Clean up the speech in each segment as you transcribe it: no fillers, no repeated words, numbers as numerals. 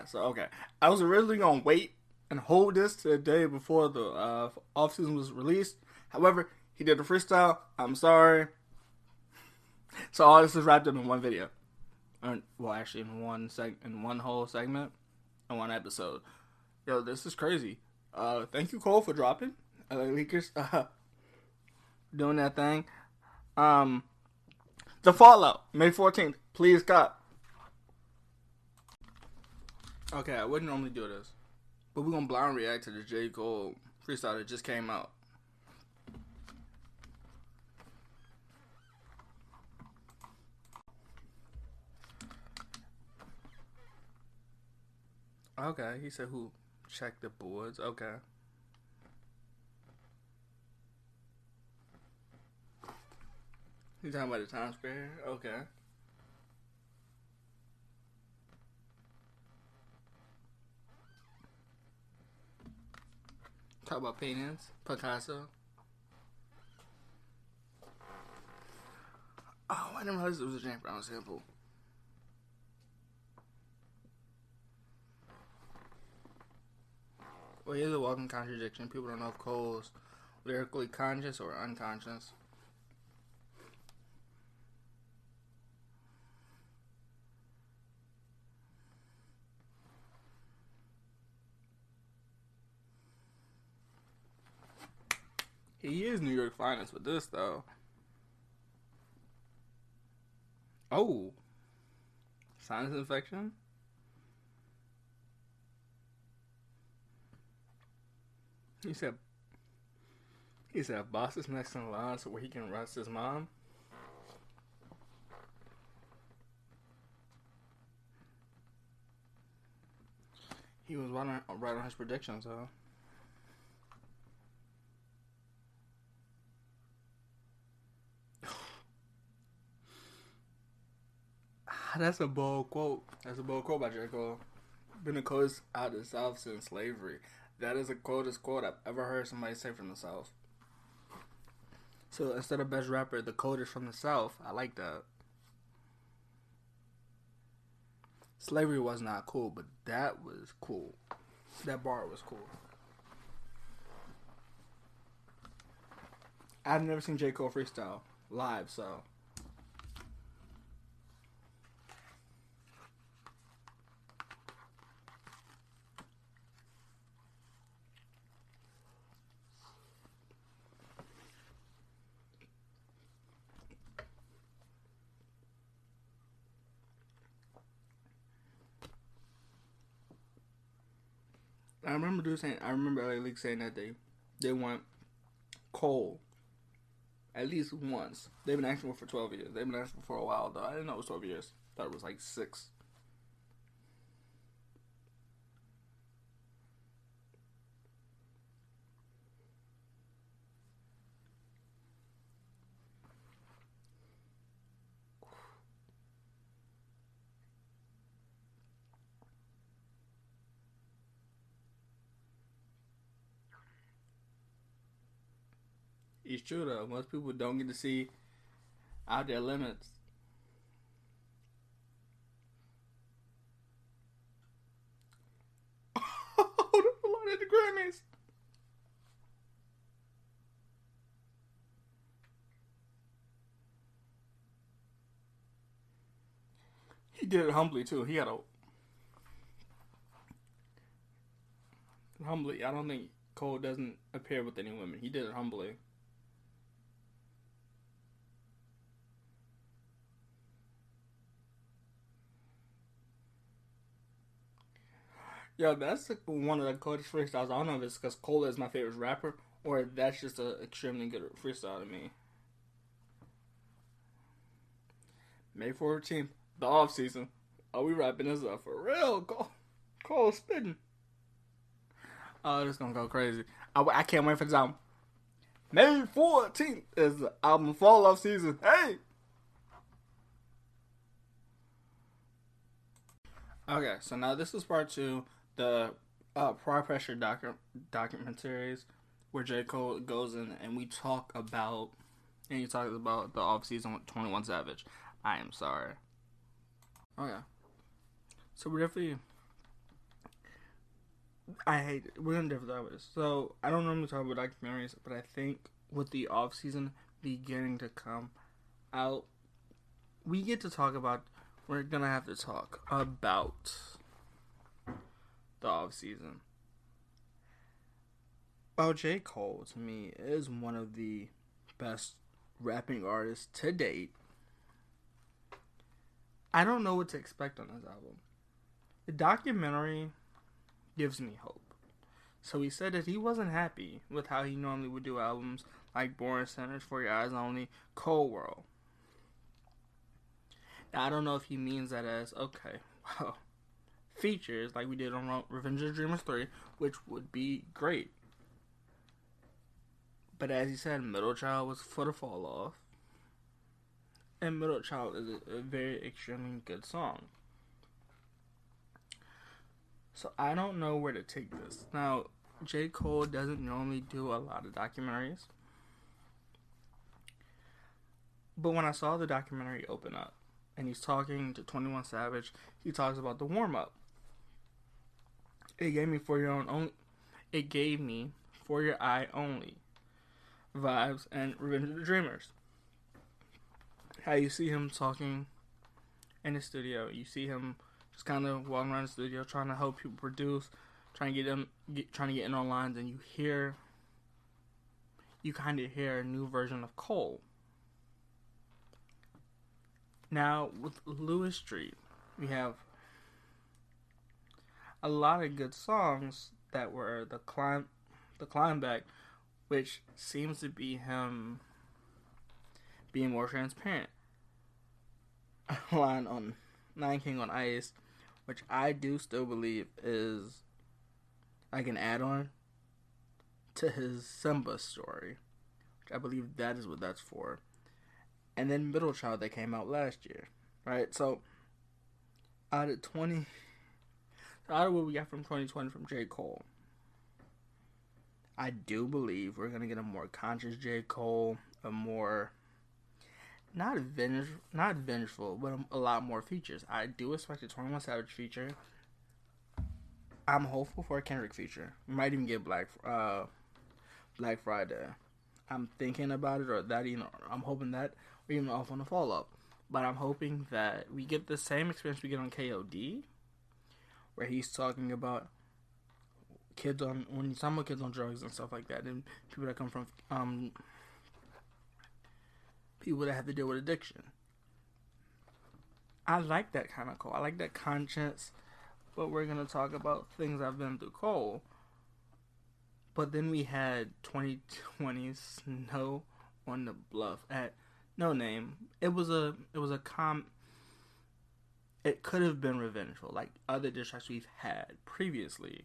So okay. I was originally gonna wait and hold this to the day before the off season was released. However, he did a freestyle. I'm sorry. So all this is wrapped up in one video. Well, actually, in one whole segment, in one episode. Yo, this is crazy. Thank you, Cole, for dropping. Leakers, doing that thing. The Fallout, May 14th. Please, God. Okay, I wouldn't normally do this, but we're gonna blind react to the J. Cole freestyle that just came out. Okay, he said who? Check the boards. Okay. He's talking about the Times Square. Okay. Talk about paintings. Picasso. Oh, I didn't realize it was a James Brown sample. Well, here's a walking contradiction. People don't know if Cole's lyrically conscious or unconscious. He is New York finest with this, though. Oh. Sinus infection? He said boss is next in line so where he can arrest his mom. He was right on his predictions, though. That's a bold quote. That's a bold quote by J. Cole. Been the coldest out of the South since slavery. That is the coldest quote I've ever heard somebody say from the South. So instead of best rapper, the coldest from the South. I like that. Slavery was not cool, but that was cool. That bar was cool. I've never seen J. Cole freestyle live, so. I remember LA League saying that they want Cole at least once. They've been asking for 12 years. They've been asking for a while, though. I didn't know it was 12 years. I thought it was like 6. It's true, though. Most people don't get to see out their limits. Oh, the Lord at the Grammys. He did it humbly, too. He had a... Humbly. I don't think Cole doesn't appear with any women. He did it humbly. Yo, that's one of the coldest freestyles. I don't know if it's because Cole is my favorite rapper or that's just an extremely good freestyle to me. May 14th, the off season. Oh, we wrapping this up for real. Cole spitting. Oh, this gonna go crazy. I can't wait for this album. May 14th is the album fall off season. Hey! Okay, so now this is part 2. The Prior Pressure documentaries where J. Cole goes in and we talk about, and he talks about the off season with 21 Savage. I am sorry. Okay. So we're definitely I hate it. We're gonna differ that way. So I don't normally talk about documentaries, but I think with the off season beginning to come out, we get to talk about. We're gonna have to talk about the off season. Well, J. Cole to me is one of the best rapping artists to date. I don't know what to expect on this album. The documentary gives me hope. So he said that he wasn't happy with how he normally would do albums like Born Centers, For Your Eyes Only, Cold World. Now, I don't know if he means that as, okay, well, features like we did on Revenge of the Dreamers 3, which would be great. But as he said, Middle Child was for the fall off. And Middle Child is a very extremely good song. So I don't know where to take this. Now, J. Cole doesn't normally do a lot of documentaries. But when I saw the documentary open up, and he's talking to 21 Savage, he talks about the warm-up. It gave me For Your Eye Only vibes and Revenge of the Dreamers. How you see him talking in the studio, you see him just kind of walking around the studio trying to help people produce, trying to get in on lines, and you kind of hear a new version of Cole. Now with Lewis Street, we have a lot of good songs that were the climb back, which seems to be him being more transparent. A line on Nine King on Ice, which I do still believe is like an add-on to his Simba story, which I believe that is what that's for. And then Middle Child that came out last year, right? So out of what we got from 2020 from J. Cole, I do believe we're gonna get a more conscious J. Cole, a more not vengeful, but a lot more features. I do expect a 21 Savage feature. I'm hopeful for a Kendrick feature. We might even get Black Friday. I'm thinking about it, or that, I'm hoping that, or even off on the fall up. But I'm hoping that we get the same experience we get on KOD, where he's talking about when he's talking about kids on drugs and stuff like that, and people that come from people that have to deal with addiction. I like that kind of Cole. I like that conscience. But we're gonna talk about things I've been through Cole. But then we had 2020 Snow on the Bluff at No Name. It could have been revengeful, like other diss tracks we've had previously,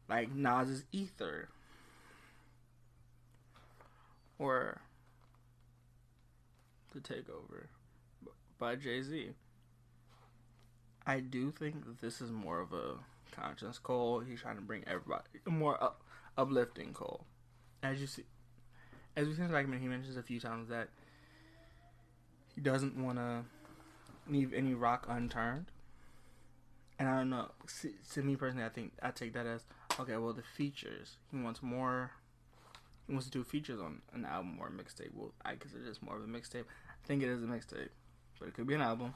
like Nas's Ether, or The Takeover by Jay-Z. I do think that this is more of a conscious Cole. He's trying to bring everybody more uplifting Cole. As we see in the document, he mentions a few times that he doesn't want to leave any rock unturned. And I don't know. To me personally, I take that as, okay, well, the features. He wants to do features on an album or a mixtape. Well, I consider this more of a mixtape. I think it is a mixtape, but it could be an album.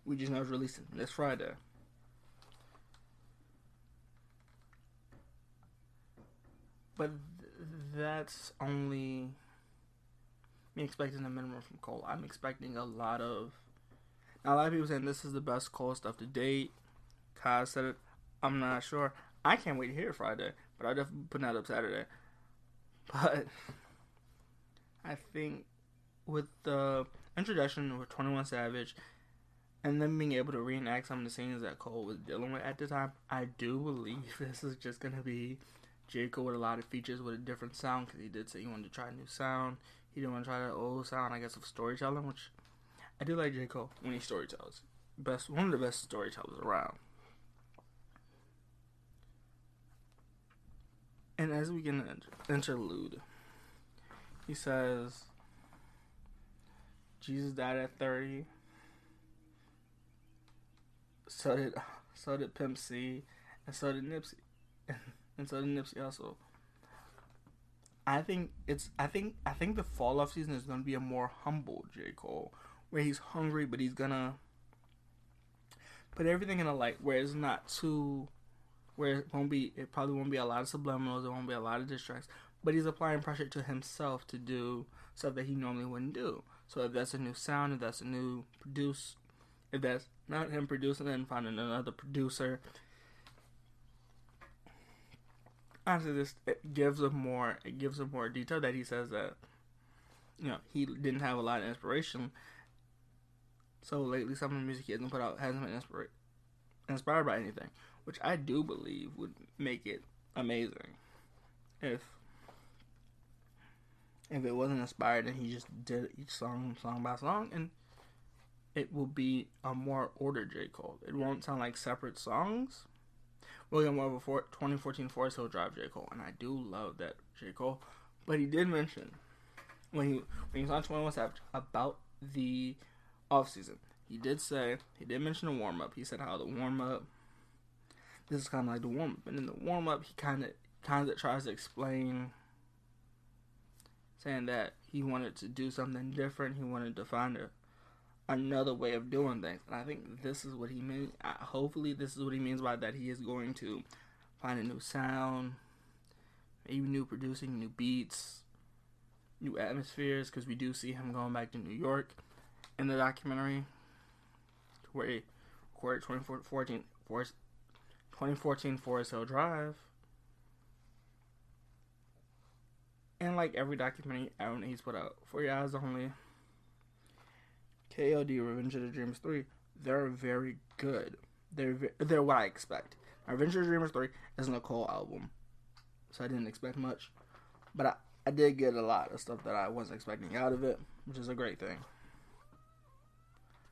We just know it's releasing this Friday. But that's only me expecting a minimum from Cole. I'm expecting a lot of people saying this is the best Cole stuff to date. Kaz said it. I'm not sure. I can't wait to hear it Friday, but I'll definitely put that up Saturday. But I think with the introduction with 21 Savage and then being able to reenact some of the scenes that Cole was dealing with at the time, I do believe this is just going to be J. Cole with a lot of features with a different sound, because he did say he wanted to try a new sound. He didn't want to try that old sound, I guess, of storytelling, which I do like J. Cole when he storytells. One of the best storytellers around. And as we get an interlude, he says, Jesus died at 30. So did So did Pimp C, and so did Nipsey, and so did Nipsey also. I think the fall off season is gonna be a more humble J. Cole, where he's hungry, but he's gonna put everything in a light where it's not too, where it probably won't be a lot of subliminals, it won't be a lot of distracts, but he's applying pressure to himself to do stuff that he normally wouldn't do. So if that's a new sound, if that's a new produce, if that's not him producing, then finding another producer. Honestly, this it gives him more detail that he says that he didn't have a lot of inspiration. So lately, some of the music he hasn't put out hasn't been inspired by anything, which I do believe would make it amazing if it wasn't inspired and he just did each song by song, and it will be a more ordered J. Cole. It won't sound like separate songs. We'll get more of a 2014 Forest Hill Drive J. Cole, and I do love that J. Cole. But he did mention when he was on 21 Savage about the off season. He did mention the warm up. He said how the warm up, this is kind of like the warm up, and in the warm up he kind of tries to explain, saying that he wanted to do something different. He wanted to find another way of doing things, and I think this is what he means. Hopefully, this is what he means by that. He is going to find a new sound, maybe new producing, new beats, new atmospheres, because we do see him going back to New York in the documentary, where he recorded 2014 Forest Hill Drive. And like every documentary album he's put out, For Your Eyes Only, KOD, Revenge of the Dreamers 3, they're very good. They're what I expect. Now, Revenge of the Dreamers 3 isn't a Cole album, so I didn't expect much. But I did get a lot of stuff that I wasn't expecting out of it, which is a great thing.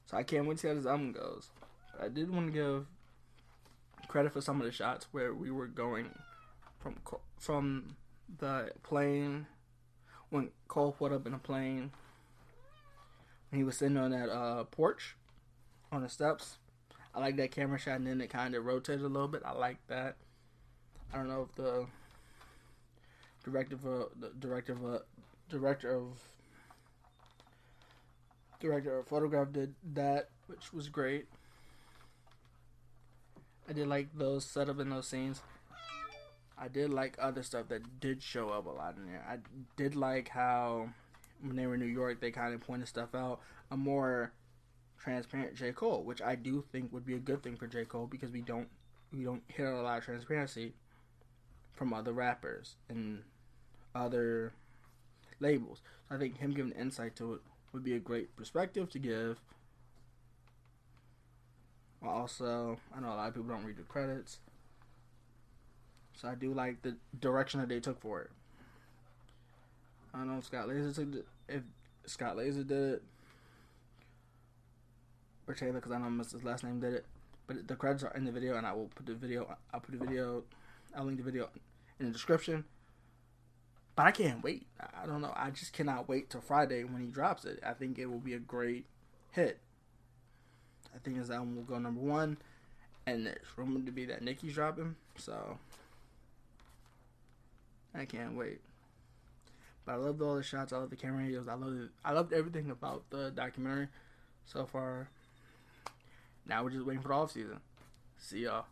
So I can't wait to see how this album goes. But I did want to give credit for some of the shots where we were going from the plane, when Cole put up in a plane, when he was sitting on that porch on the steps. I like that camera shot, and then it kind of rotated a little bit. I like that. I don't know if the director of photograph did that, which was great. I did like those setup in those scenes. I did like other stuff that did show up a lot in there. I did like how when they were in New York, they kind of pointed stuff out. A more transparent J. Cole, which I do think would be a good thing for J. Cole, because we don't hear a lot of transparency from other rappers and other labels. So I think him giving insight to it would be a great perspective to give. Also, I know a lot of people don't read the credits, so I do like the direction that they took for it. I don't know if Scott Lazer did it, or Taylor, because I know I missed his last name, did it. But the credits are in the video, and I'll link the video in the description. But I can't wait. I don't know. I just cannot wait till Friday when he drops it. I think it will be a great hit. I think his album will go number 1, and there's rumored to be that Nicki's dropping, so I can't wait. But I loved all the shots. I loved the camera angles. I loved everything about the documentary so far. Now we're just waiting for the off season. See y'all.